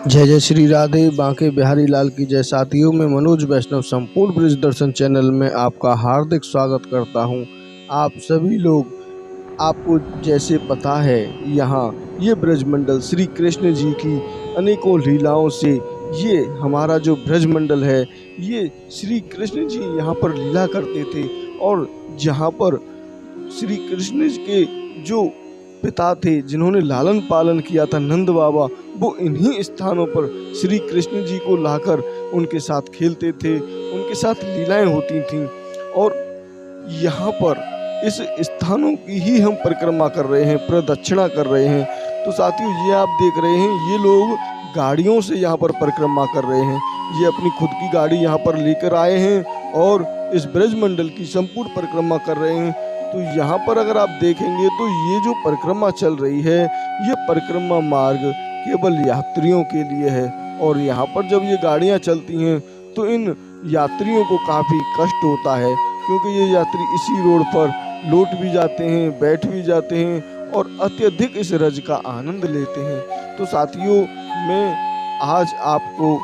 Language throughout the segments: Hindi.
जय जय श्री राधे बांके बिहारी लाल की जय। साथियों, मैं मनोज वैष्णव संपूर्ण ब्रज दर्शन चैनल में आपका हार्दिक स्वागत करता हूं। आप सभी लोग, आपको जैसे पता है, यहाँ ये ब्रजमंडल श्री कृष्ण जी की अनेकों लीलाओं से ये हमारा जो ब्रजमंडल है, ये श्री कृष्ण जी यहाँ पर लीला करते थे। और जहाँ पर श्री कृष्ण के जो पिता थे, जिन्होंने लालन पालन किया था, नंद बाबा, वो इन्हीं स्थानों पर श्री कृष्ण जी को लाकर उनके साथ खेलते थे, उनके साथ लीलाएं होती थीं। और यहाँ पर इस स्थानों की ही हम परिक्रमा कर रहे हैं, प्रदक्षिणा कर रहे हैं। तो साथियों, ये आप देख रहे हैं, ये लोग गाड़ियों से यहाँ पर परिक्रमा कर रहे हैं। ये अपनी खुद की गाड़ी यहाँ पर लेकर आए हैं और इस ब्रजमंडल की संपूर्ण परिक्रमा कर रहे हैं। तो यहाँ पर अगर आप देखेंगे तो ये जो परिक्रमा चल रही है, ये परिक्रमा मार्ग केवल यात्रियों के लिए है। और यहाँ पर जब ये गाड़ियाँ चलती हैं तो इन यात्रियों को काफ़ी कष्ट होता है, क्योंकि ये यात्री इसी रोड पर लौट भी जाते हैं, बैठ भी जाते हैं और अत्यधिक इस रज का आनंद लेते हैं। तो साथियों, मैं आज आपको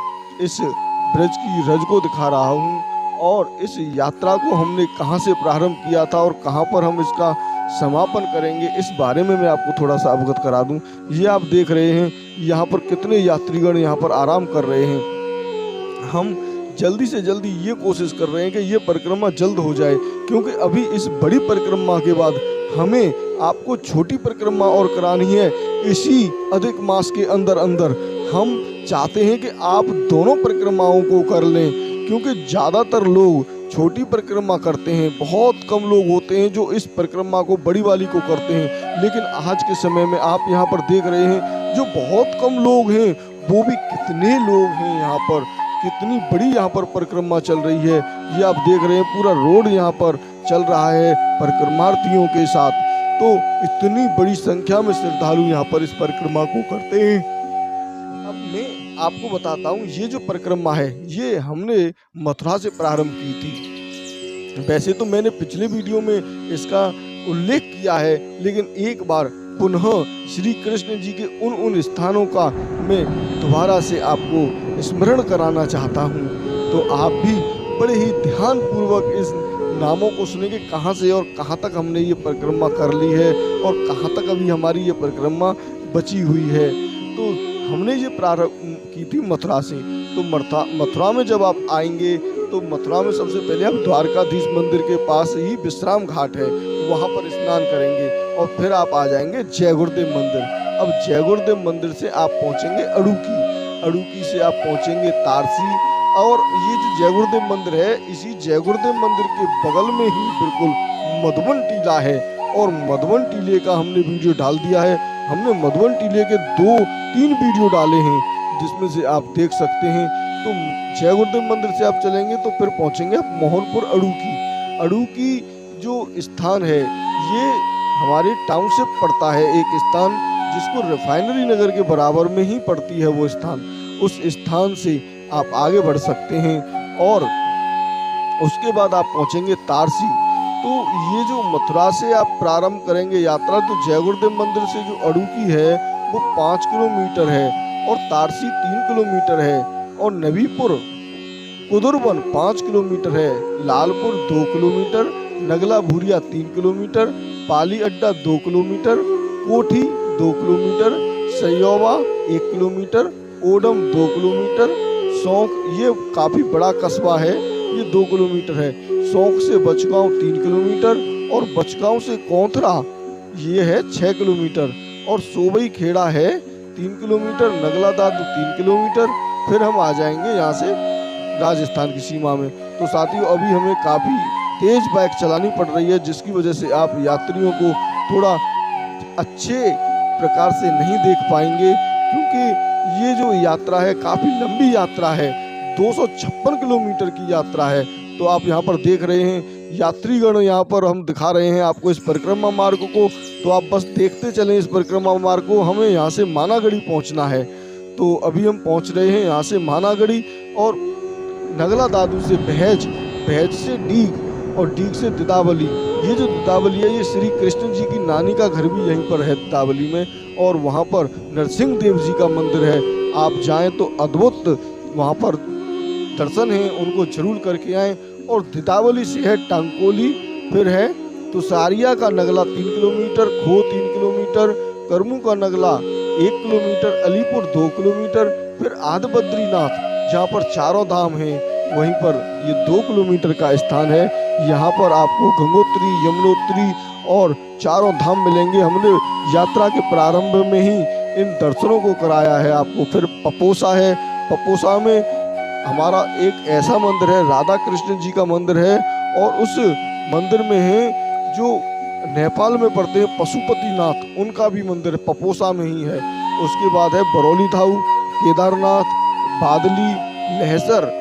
इस ब्रज की रज को दिखा रहा हूँ और इस यात्रा को हमने कहाँ से प्रारंभ किया था और कहाँ पर हम इसका समापन करेंगे, इस बारे में मैं आपको थोड़ा सा अवगत करा दूं। ये आप देख रहे हैं, यहाँ पर कितने यात्रीगण यहाँ पर आराम कर रहे हैं। हम जल्दी से जल्दी ये कोशिश कर रहे हैं कि ये परिक्रमा जल्द हो जाए, क्योंकि अभी इस बड़ी परिक्रमा के बाद हमें आपको छोटी परिक्रमा और करानी है। इसी अधिक मास के अंदर अंदर हम चाहते हैं कि आप दोनों परिक्रमाओं को कर लें, क्योंकि ज़्यादातर लोग छोटी परिक्रमा करते हैं, बहुत कम लोग होते हैं जो इस परिक्रमा को, बड़ी वाली को करते हैं। लेकिन आज के समय में आप यहाँ पर देख रहे हैं, जो बहुत कम लोग हैं, वो भी कितने लोग हैं यहाँ पर, कितनी बड़ी यहाँ पर परिक्रमा चल रही है। ये आप देख रहे हैं, पूरा रोड यहाँ पर चल रहा है परिक्रमार्थियों के साथ। तो इतनी बड़ी संख्या में श्रद्धालु यहाँ पर इस परिक्रमा को करते हैं। अब मैं आपको बताता हूँ, ये जो परिक्रमा है, ये हमने मथुरा से प्रारंभ की थी। वैसे तो मैंने पिछले वीडियो में इसका उल्लेख किया है, लेकिन एक बार पुनः श्री कृष्ण जी के उन स्थानों का मैं दोबारा से आपको स्मरण कराना चाहता हूँ। तो आप भी बड़े ही ध्यानपूर्वक इस नामों को सुनेंगे, कहाँ से और कहाँ तक हमने ये परिक्रमा कर ली है और कहाँ तक अभी हमारी ये परिक्रमा बची हुई है। तो हमने ये प्रारंभ की थी मथुरा से। तो मथुरा में जब आप आएंगे तो मथुरा में सबसे पहले आप द्वारकाधीश मंदिर के पास ही विश्राम घाट है, वहाँ पर स्नान करेंगे और फिर आप आ जाएंगे जय गुरुदेव मंदिर। अब जय गुरुदेव मंदिर से आप पहुँचेंगे अड़ूकी से आप पहुँचेंगे तारसी। और ये जो जय गुरुदेव मंदिर है, इसी जय गुरुदेव मंदिर के बगल में ही बिल्कुल मधुबन टीला है। और मधुबन टीले का हमने वीडियो डाल दिया है। हमने मधुबन टीले के 2-3 वीडियो डाले हैं, जिसमें से आप देख सकते हैं। तो जय गुरुदेव मंदिर से आप चलेंगे तो फिर पहुंचेंगे आप मोहनपुर अड़ूकी जो स्थान है, ये हमारे टाउनशिप पड़ता है, एक स्थान जिसको रिफाइनरी नगर के बराबर में ही पड़ती है वो स्थान। उस स्थान से आप आगे बढ़ सकते हैं और उसके बाद आप पहुंचेंगे तारसी। तो ये जो मथुरा से आप प्रारंभ करेंगे यात्रा, तो जय गुरुदेव मंदिर से जो अड़ूकी है वो 5 किलोमीटर है और तारसी 3 किलोमीटर है और नबीपुर कुदुरबन 5 किलोमीटर है, लालपुर 2 किलोमीटर, नगला भूरिया 3 किलोमीटर, पाली अड्डा 2 किलोमीटर, कोठी 2 kilometre, सयोवा 1 kilometre, Odum 2 kilometre, Saunk, ये काफ़ी बड़ा कस्बा है, ये 2 किलोमीटर है। सौंक से बचगांव 3 किलोमीटर और बचगांव से कौंथरा ये है 6 किलोमीटर और सोबई खेड़ा है 3 किलोमीटर, नगला दादू 3 किलोमीटर। फिर हम आ जाएंगे यहाँ से राजस्थान की सीमा में। तो साथियों, अभी हमें काफ़ी तेज बाइक चलानी पड़ रही है, जिसकी वजह से आप यात्रियों को थोड़ा अच्छे प्रकार से नहीं देख पाएंगे, क्योंकि ये जो यात्रा है काफ़ी लंबी यात्रा है, 256 किलोमीटर की यात्रा है। तो आप यहाँ पर देख रहे हैं यात्रीगण, यहाँ पर हम दिखा रहे हैं आपको इस परिक्रमा मार्ग को। तो आप बस देखते चलें इस परिक्रमा मार्ग को। हमें यहाँ से मानागढ़ी पहुँचना है, तो अभी हम पहुँच रहे हैं यहाँ से मानागढ़ी और नगला दादू से बहज से डीग और डीग से दिदावली। ये जो दिदावली है ये श्री कृष्ण जी की नानी का घर भी यहीं पर है दिदावली में, और वहाँ पर नरसिंह देव जी का मंदिर है। आप जाएं तो अद्भुत वहाँ पर दर्शन है, उनको जरूर करके आएँ। और दिदावली से है टांकोली, फिर है तुषारिया का नगला 3 किलोमीटर, खो 3 किलोमीटर, करमू का नगला 1 किलोमीटर, अलीपुर 2 किलोमीटर, फिर आद बद्रीनाथ जहाँ पर चारों धाम हैं वहीं पर ये 2 किलोमीटर का स्थान है। यहाँ पर आपको गंगोत्री, यमुनोत्री और चारों धाम मिलेंगे। हमने यात्रा के प्रारंभ में ही इन दर्शनों को कराया है आपको। फिर पपोसा है, पपोसा में हमारा एक ऐसा मंदिर है, राधा कृष्ण जी का मंदिर है, और उस मंदिर में है जो नेपाल में पड़ते हैं पशुपतिनाथ, उनका भी मंदिर पपोसा में ही है। उसके बाद है बरौली धाऊ, केदारनाथ, बादली, लहसर।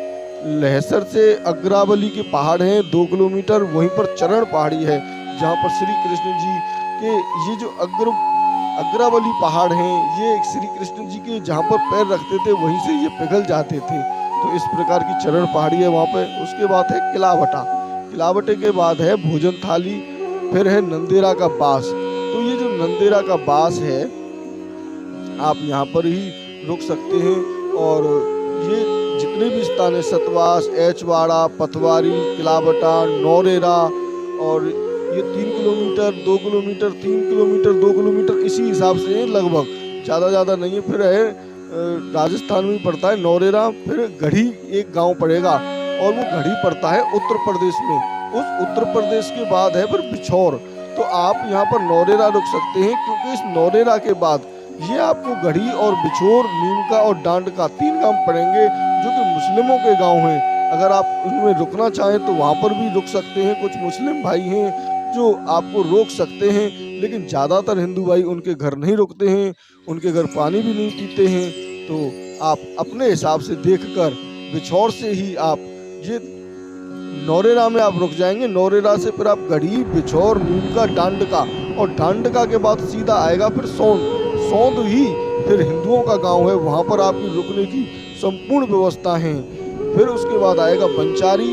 लहसर से अग्रावली के पहाड़ हैं 2 किलोमीटर, वहीं पर चरण पहाड़ी है जहाँ पर श्री कृष्ण जी के ये जो अग्रावली पहाड़ हैं ये श्री कृष्ण जी के जहाँ पर पैर रखते थे वहीं से ये पिघल जाते थे। तो इस प्रकार की चरण पहाड़ी है वहाँ पे। उसके बाद है किलावटा, किलावटे के बाद है भोजन थाली, फिर है नंदेरा का बास। तो ये जो नंदेरा का बास है आप यहाँ पर ही रुक सकते हैं। और ये जितने भी स्थान है सतवास, एचवाड़ा, पथवारी, किलावटा, नौरेरा, और ये 3 किलोमीटर, 2 किलोमीटर, 3 किलोमीटर, 2 किलोमीटर इसी हिसाब से लगभग, ज़्यादा नहीं है। फिर है राजस्थान में पड़ता है नौरेरा, फिर गढ़ी एक गांव पड़ेगा और वो गढ़ी पड़ता है उत्तर प्रदेश में। उस उत्तर प्रदेश के बाद है फिर बिछौर। तो आप यहाँ पर नौरेरा रुक सकते हैं क्योंकि इस नौरेरा के बाद ये आपको गढ़ी और बिछौर, नीमका और डांडका 3 गांव पड़ेंगे जो कि मुस्लिमों के गांव हैं। अगर आप उनमें रुकना चाहें तो वहाँ पर भी रुक सकते हैं। कुछ मुस्लिम भाई हैं जो आपको रोक सकते हैं, लेकिन ज़्यादातर हिंदू भाई उनके घर नहीं रुकते हैं, उनके घर पानी भी नहीं पीते हैं। तो आप अपने हिसाब से देखकर बिछौर से ही आप ये नौरेरा में आप रुक जाएंगे। नौरेरा से फिर आप गढ़ी, बिछौर, नीमका, डांडका, और डांडका के बाद सीधा आएगा फिर सौंद। सौंद ही फिर हिंदुओं का गांव है, वहाँ पर आपकी रुकने की संपूर्ण व्यवस्था है। फिर उसके बाद आएगा बंचारी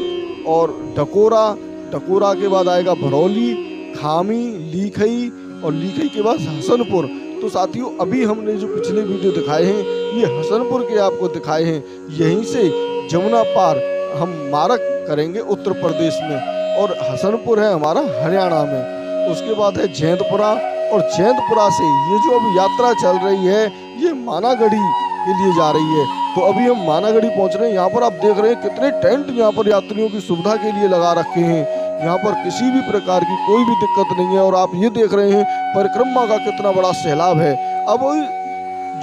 और डकोरा। डकोरा के बाद आएगा भरौली, खामी, लीखई, और लीखई के बाद हसनपुर। तो साथियों अभी हमने जो पिछले वीडियो दिखाए हैं ये हसनपुर के आपको दिखाए हैं। यहीं से जमुना पार हम मारक करेंगे उत्तर प्रदेश में, और हसनपुर है हमारा हरियाणा में। उसके बाद है जैंतपुरा, और जैंतपुरा से ये जो अब यात्रा चल रही है ये मानागढ़ी के लिए जा रही है। तो अभी हम मानागढ़ी पहुंच रहे हैं। यहाँ पर आप देख रहे हैं कितने टेंट यहाँ पर यात्रियों की सुविधा के लिए लगा रखे हैं। यहाँ पर किसी भी प्रकार की कोई भी दिक्कत नहीं है। और आप ये देख रहे हैं परिक्रमा का कितना बड़ा सैलाब है। अब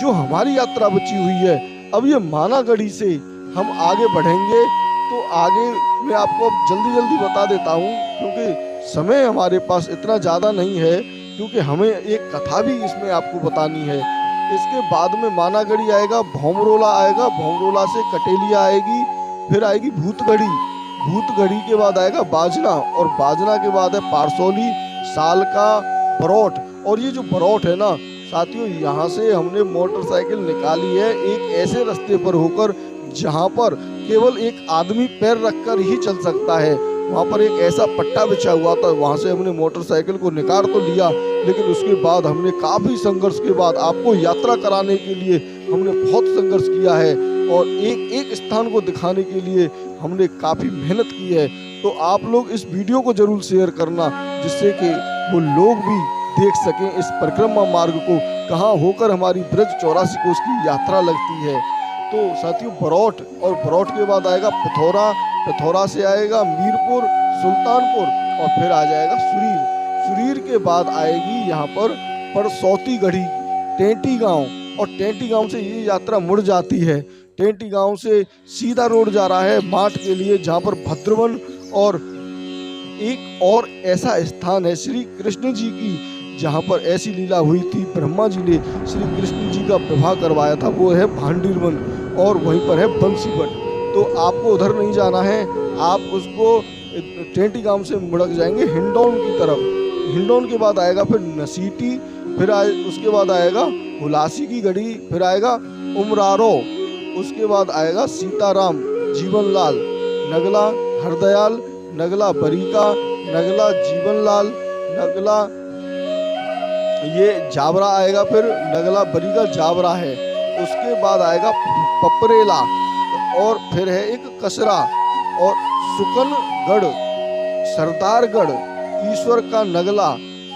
जो हमारी यात्रा बची हुई है, अब ये मानागढ़ी से हम आगे बढ़ेंगे। तो आगे मैं आपको अब जल्दी बता देता हूँ क्योंकि समय हमारे पास इतना ज़्यादा नहीं है, क्योंकि हमें एक कथा भी इसमें आपको बतानी है। इसके बाद में मानागढ़ी आएगा, भौमरोला आएगा, भौमरोला से कटेलिया आएगी, फिर आएगी भूतगढ़ी, भूतगढ़ी के बाद आएगा बाजना, और बाजना के बाद है पारसौली, सालका, बरौठ। और ये जो बरौठ है ना साथियों, यहाँ से हमने मोटरसाइकिल निकाली है एक ऐसे रास्ते पर होकर जहाँ पर केवल एक आदमी पैर रखकर ही चल सकता है। वहाँ पर एक ऐसा पट्टा बिछा हुआ था, वहाँ से हमने मोटरसाइकिल को निकाल तो लिया, लेकिन उसके बाद हमने काफ़ी संघर्ष के बाद आपको यात्रा कराने के लिए हमने बहुत संघर्ष किया है, और एक स्थान को दिखाने के लिए हमने काफ़ी मेहनत की है। तो आप लोग इस वीडियो को जरूर शेयर करना, जिससे कि वो लोग भी देख सकें इस परिक्रमा मार्ग को, कहाँ होकर हमारी ब्रज 84 कोस की यात्रा लगती है। तो साथियों बरौठ, और बरौठ के बाद आएगा पिथौरा, पिथौरा से आएगा मीरपुर, सुल्तानपुर, और फिर आ जाएगा सुरीर। सुरीर के बाद आएगी यहाँ पर परसौती गढ़ी, टेंटी गांव, और टेंटी गांव से ये यात्रा मुड़ जाती है। टेंटी गांव से सीधा रोड जा रहा है माठ के लिए, जहाँ पर भद्रवन और एक और ऐसा स्थान है श्री कृष्ण जी की, जहाँ पर ऐसी लीला हुई थी, ब्रह्मा जी ने श्री कृष्ण जी का विवाह करवाया था, वो है भांडीरवन, और वहीं पर है बंसीबट। तो आपको उधर नहीं जाना है, आप उसको टेंटी गांव से मुड़क जाएंगे हिंडौन की तरफ। हिंडौन के बाद आएगा फिर नसीटी, फिर उसके बाद आएगा हुलासी की गढ़ी, फिर आएगा उमरारो, उसके बाद आएगा सीताराम, जीवनलाल, नगला, हरदयाल, नगला बरीका, नगला जीवनलाल, नगला ये जाबरा आएगा, फिर नगला बरीका जाबरा है। उसके बाद आएगा पपरेला, और फिर है एक कसरा, और सुकनगढ़, सरदारगढ़, ईश्वर का नगला,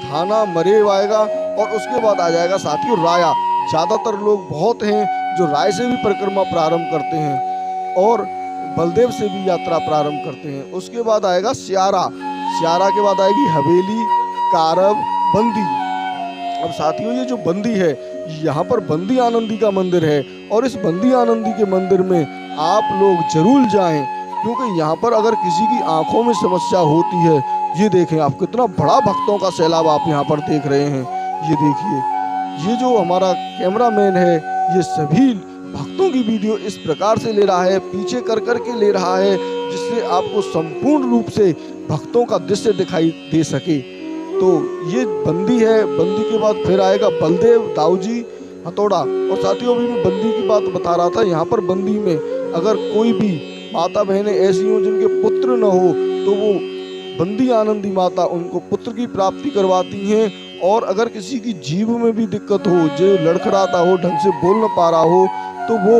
थाना मरेव आएगा। और उसके बाद आ जाएगा साथियों राया। ज़्यादातर लोग बहुत हैं जो राय से भी परिक्रमा प्रारंभ करते हैं और बलदेव से भी यात्रा प्रारंभ करते हैं। उसके बाद आएगा स्यारा, स्यारा के बाद आएगी हवेली, कारब, बंदी। अब साथियों ये जो बंदी है, यहाँ पर बंदी आनंदी का मंदिर है, और इस बंदी आनंदी के मंदिर में आप लोग जरूर जाएं, क्योंकि यहाँ पर अगर किसी की आंखों में समस्या होती है, ये देखें आप, कितना बड़ा भक्तों का सैलाब आप यहाँ पर देख रहे हैं। ये देखिए, ये जो हमारा कैमरामैन है, ये सभी भक्तों की वीडियो इस प्रकार से ले रहा है, पीछे कर कर के ले रहा है, जिससे आपको संपूर्ण रूप से भक्तों का दृश्य दिखाई दे सके। तो ये बंदी है। बंदी के बाद फिर आएगा बलदेव, दाऊजी, हथौड़ा। और साथियों अभी मैं बंदी की बात बता रहा था, यहाँ पर बंदी में अगर कोई भी माता बहनें ऐसी हों जिनके पुत्र न हो, तो वो बंदी आनंदी माता उनको पुत्र की प्राप्ति करवाती हैं। और अगर किसी की जीभ में भी दिक्कत हो, जो लड़खड़ाता हो, ढंग से बोल न पा रहा हो, तो वो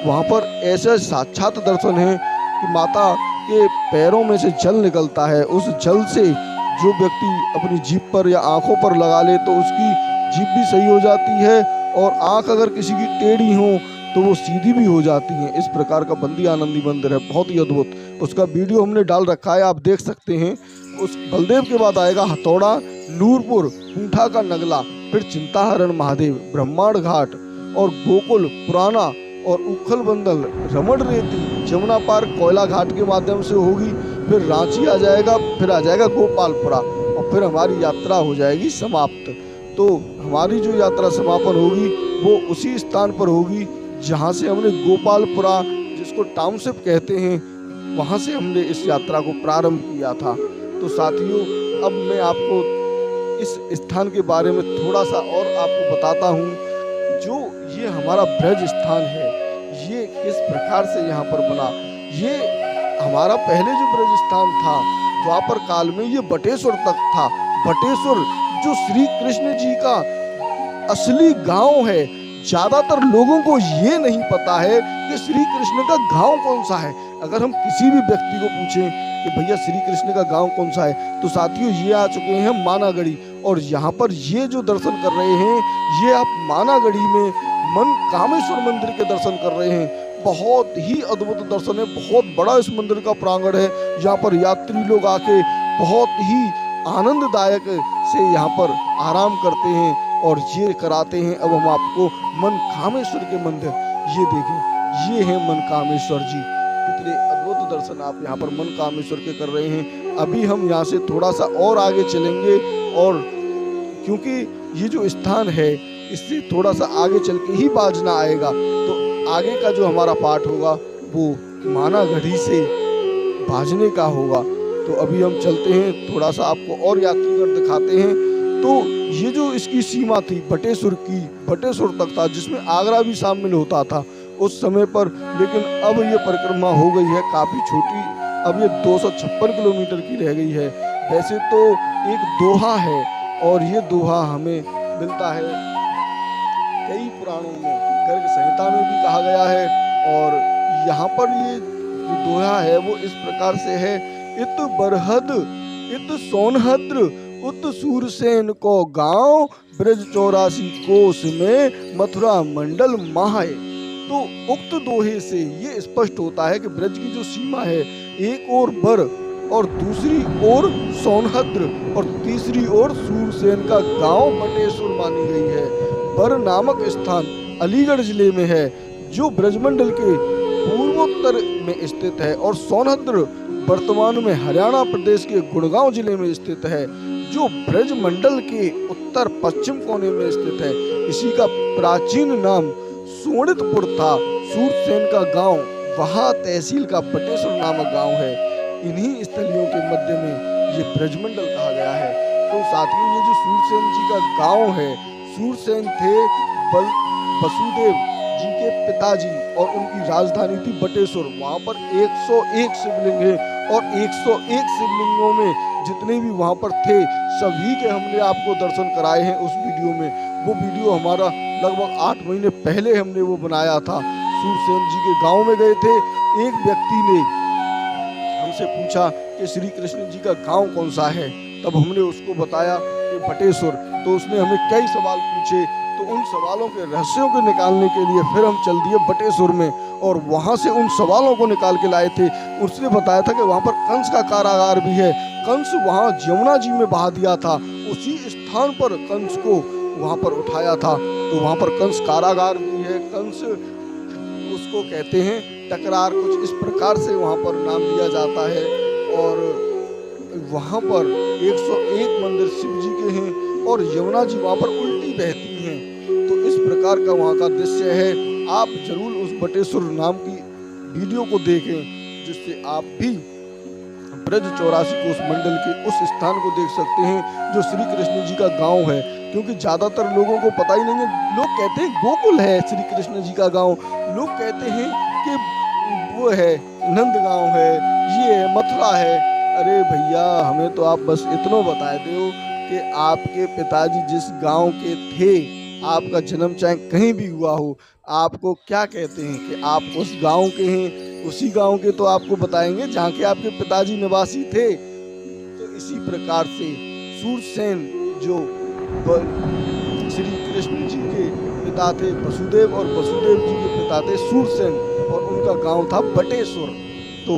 वहाँ पर ऐसा साक्षात दर्शन है कि माता के पैरों में से जल निकलता है। उस जल से जो व्यक्ति अपनी जीभ पर या आंखों पर लगा ले तो उसकी जीभ भी सही हो जाती है, और आंख अगर किसी की टेढ़ी हो तो वो सीधी भी हो जाती है। इस प्रकार का बंदी आनंदी मंदिर है, बहुत ही अद्भुत। उसका वीडियो हमने डाल रखा है, आप देख सकते हैं। उस बलदेव के बाद आएगा हथौड़ा, नूरपुर, ऊंठा का नगला, फिर चिंताहरण महादेव, ब्रह्मांड घाट, और गोकुल, पुराना, और उखल बंदल, रमण रेती, जमुना पार कोयला घाट के माध्यम से होगी। फिर रांची आ जाएगा, फिर आ जाएगा गोपालपुरा, और फिर हमारी यात्रा हो जाएगी समाप्त। तो हमारी जो यात्रा समापन होगी वो उसी स्थान पर होगी जहाँ से हमने गोपालपुरा, जिसको टाउनशिप कहते हैं, वहाँ से हमने इस यात्रा को प्रारंभ किया था। तो साथियों अब मैं आपको इस स्थान के बारे में थोड़ा सा और आपको बताता हूँ। जो ये हमारा ब्रज स्थान है, ये किस प्रकार से यहाँ पर बना। ये हमारा पहले जो ब्रज स्थान था द्वापर काल में, ये बटेश्वर तक था। बटेश्वर जो श्री कृष्ण जी का असली गांव है। ज्यादातर लोगों को ये नहीं पता है कि श्री कृष्ण का गांव कौन सा है। अगर हम किसी भी व्यक्ति को पूछें कि भैया श्री कृष्ण का गांव कौन सा है, तो साथियों ये आ चुके हैं मानागढ़ी। और यहाँ पर ये जो दर्शन कर रहे हैं, ये आप मानागढ़ी में मन कामेश्वर मंदिर के दर्शन कर रहे हैं। बहुत ही अद्भुत दर्शन है, बहुत बड़ा इस मंदिर का प्रांगण है। यहाँ पर यात्री लोग आके बहुत ही आनंददायक से यहाँ पर आराम करते हैं और ये कराते हैं। अब हम आपको मन कामेश्वर के मंदिर, ये देखें, ये है मन कामेश्वर जी। कितने अद्भुत दर्शन आप यहाँ पर मन कामेश्वर के कर रहे हैं। अभी हम यहाँ से थोड़ा सा और आगे चलेंगे, और क्योंकि ये जो स्थान है इससे थोड़ा सा आगे चल के ही बाजना आएगा, तो आगे का जो हमारा पाठ होगा वो मानागढ़ी से बाजने का होगा। तो अभी हम चलते हैं, थोड़ा सा आपको और यात्रीगण दिखाते हैं। तो ये जो इसकी सीमा थी बटेश्वर की, बटेश्वर तक था, जिसमें आगरा भी शामिल होता था उस समय पर। लेकिन अब ये परिक्रमा हो गई है काफ़ी छोटी, अब ये 256 किलोमीटर की रह गई है। वैसे तो एक दोहा है, और ये दोहा हमें मिलता है कई पुराणों में, गर्ग संहिता में भी कहा गया है। और यहाँ पर ये जो दोहा है वो इस प्रकार से है, इत बरहद इत सोनहद्र उत सूरसेन को गांव, ब्रज 84 कोस में मथुरा मंडल माहे। तो उक्त दोहे से ये स्पष्ट होता है कि ब्रज की जो सीमा है, एक ओर बर और दूसरी ओर सोनहद्र और तीसरी ओर सूरसेन का गांव बटेश्वर मानी गई है। बर नामक स्थान अलीगढ़ जिले में है, जो ब्रजमंडल के पूर्वोत्तर में स्थित है, और सोनहद्र वर्तमान में हरियाणा प्रदेश के गुड़गांव जिले में स्थित है, जो ब्रज मंडल के उत्तर पश्चिम कोने में स्थित है। इसी का प्राचीन नाम सोनितपुर था। सूरसेन का गांव वहाँ तहसील का बटेश्वर नामक गांव है। इन्हीं स्थलियों के मध्य में ये ब्रजमंडल कहा गया है। तो साथियों ये जो सूरसेन जी का गांव है, सूरसेन थे वसुदेव जी के पिताजी, और उनकी राजधानी थी बटेश्वर। वहाँ पर 101 शिवलिंग है, और 101 शिवलिंगों में जितने भी वहाँ पर थे सभी के हमने आपको दर्शन कराए हैं उस वीडियो में। वो वीडियो हमारा लगभग 8 महीने पहले हमने वो बनाया था। सूरसेन जी के गांव में गए थे, एक व्यक्ति ने हमसे पूछा कि श्री कृष्ण जी का गांव कौन सा है, तब हमने उसको बताया कि बटेश्वर। तो उसने हमें कई सवाल पूछे, तो उन सवालों के रहस्यों को निकालने के लिए फिर हम चल दिए बटेश्वर में और वहाँ से उन सवालों को निकाल के लाए थे। उसने बताया था कि वहाँ पर कंस का कारागार भी है। कंस वहाँ यमुना जी में बहा दिया था, उसी स्थान पर कंस को वहाँ पर उठाया था। तो वहाँ पर कंस कारागार भी है। कंस उसको कहते हैं टकरार, कुछ इस प्रकार से वहाँ पर नाम लिया जाता है। और वहाँ पर 101 मंदिर शिव जी के हैं और यमुना जी वहाँ पर उल्टी बहती हैं। तो इस प्रकार का वहाँ का दृश्य है। आप जरूर उस बटेश्वर नाम की वीडियो को देखें, जिससे आप भी ब्रज 84 कोष मंडल के उस स्थान को देख सकते हैं जो श्री कृष्ण जी का गांव है। क्योंकि ज़्यादातर लोगों को पता ही नहीं है। लोग कहते हैं गोकुल है श्री कृष्ण जी का गांव, लोग कहते हैं कि वो है नंदगांव है, ये है मथुरा है। अरे भैया, हमें तो आप बस इतना बता दो कि आपके पिताजी जिस गांव के थे, आपका जन्म चाहे कहीं भी हुआ हो, आपको क्या कहते हैं कि आप उस गांव के हैं। उसी गांव के तो आपको बताएंगे जहाँ के आपके पिताजी निवासी थे। तो इसी प्रकार से सूरसेन जो श्री कृष्ण जी के पिता थे वसुदेव, और वसुदेव जी के पिता थे सूरसेन, और उनका गांव था बटेश्वर। तो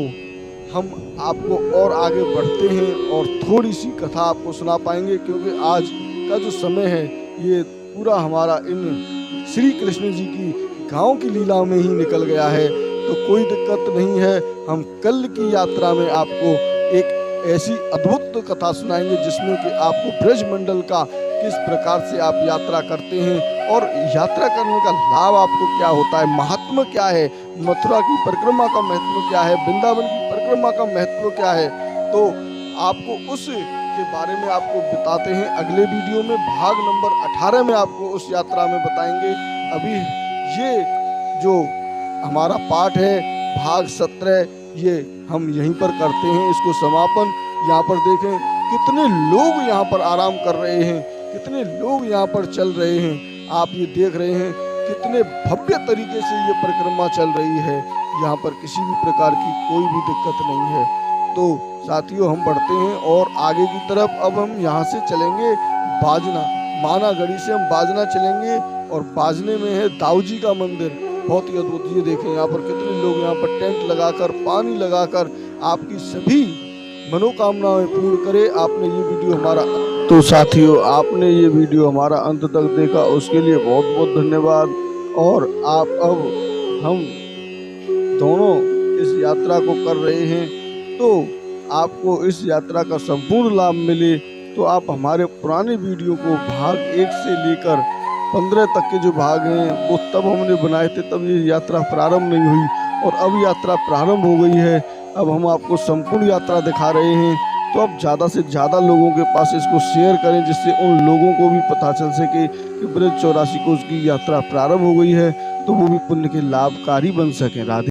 हम आपको और आगे बढ़ते हैं और थोड़ी सी कथा आपको सुना पाएंगे, क्योंकि आज का जो समय है ये पूरा हमारा इन श्री कृष्ण जी की गांव की लीला में ही निकल गया है। तो कोई दिक्कत नहीं है, हम कल की यात्रा में आपको एक ऐसी अद्भुत कथा सुनाएंगे जिसमें कि आपको ब्रज मंडल का किस प्रकार से आप यात्रा करते हैं और यात्रा करने का लाभ आपको क्या होता है, महात्मा क्या है, मथुरा की परिक्रमा का महत्व क्या है, वृंदावन की परिक्रमा का महत्व क्या है। तो आपको उस के बारे में आपको बताते हैं अगले वीडियो में। भाग नंबर 18 में आपको उस यात्रा में बताएंगे। अभी ये जो हमारा पाठ है भाग 17, ये हम यहीं पर करते हैं इसको समापन। यहाँ पर देखें कितने लोग यहाँ पर आराम कर रहे हैं, कितने लोग यहाँ पर चल रहे हैं। आप ये देख रहे हैं कितने भव्य तरीके से ये परिक्रमा चल रही है। यहाँ पर किसी भी प्रकार की कोई भी दिक्कत नहीं है। तो साथियों, हम बढ़ते हैं और आगे की तरफ। अब हम यहाँ से चलेंगे बाजना, मानागढ़ी से हम बाजना चलेंगे और बाजने में है दाऊ जी का मंदिर, बहुत ही अद्भुत। ये देखें यहाँ पर कितने लोग यहाँ पर टेंट लगाकर, पानी लगाकर आपकी सभी मनोकामनाएं पूर्ण करे। आपने ये वीडियो हमारा, तो साथियों आपने ये वीडियो हमारा अंत तक देखा, उसके लिए बहुत बहुत धन्यवाद। और आप अब हम दोनों इस यात्रा को कर रहे हैं, तो आपको इस यात्रा का संपूर्ण लाभ मिले तो आप हमारे पुराने वीडियो को भाग 1 से लेकर 15 तक के जो भाग हैं वो तब हमने बनाए थे, तब ये यात्रा प्रारंभ नहीं हुई और अब यात्रा प्रारंभ हो गई है। अब हम आपको संपूर्ण यात्रा दिखा रहे हैं। तो अब ज़्यादा से ज़्यादा लोगों के पास इसको शेयर करें, जिससे उन लोगों को भी पता चल सके कि ब्रज 84 कोष की यात्रा प्रारंभ हो गई है, तो वो भी पुण्य के लाभकारी बन सकें। राधे।